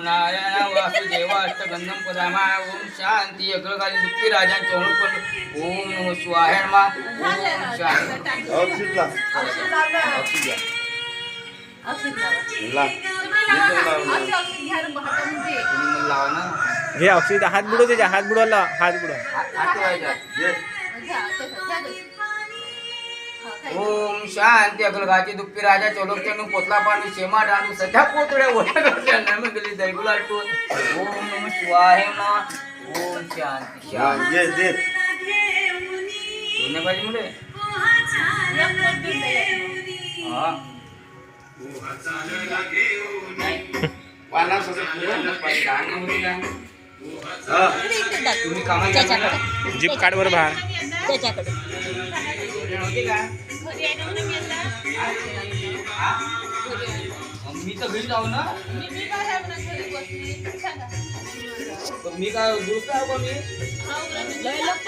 नारायण वासुदेव अष्टगंधम पदामा ओम शांती अग्रकाली दुःखी राजान चौरपण ओम नमः शिवाय नमः ओम शांती औषध लाव. औषध घ्या. लाव. तुम्ही लावा ना. घे औषध हात बुडव त्याच्या हात बुडवला हात बुडव हात ठेवायचा. घे. ओम शांती अकलगाची दुःखी राजा चौलक्यानु पोतला पाणी शेमा डाणू सध्या पोतड्या ओढ्या नाम गेली दैगुलाटू ओम नमः शिवाय नमः ओम शांती हा, शांती घे दे. दोन्ही पाहिजे मुले हा पाना सगळं हा. तुम्ही कामाला जीप काढ वर बाहेर त्याच्याकडे नव्हते का हा? मी तर घरी जाऊ ना मी काय दुसरा मी लय लोक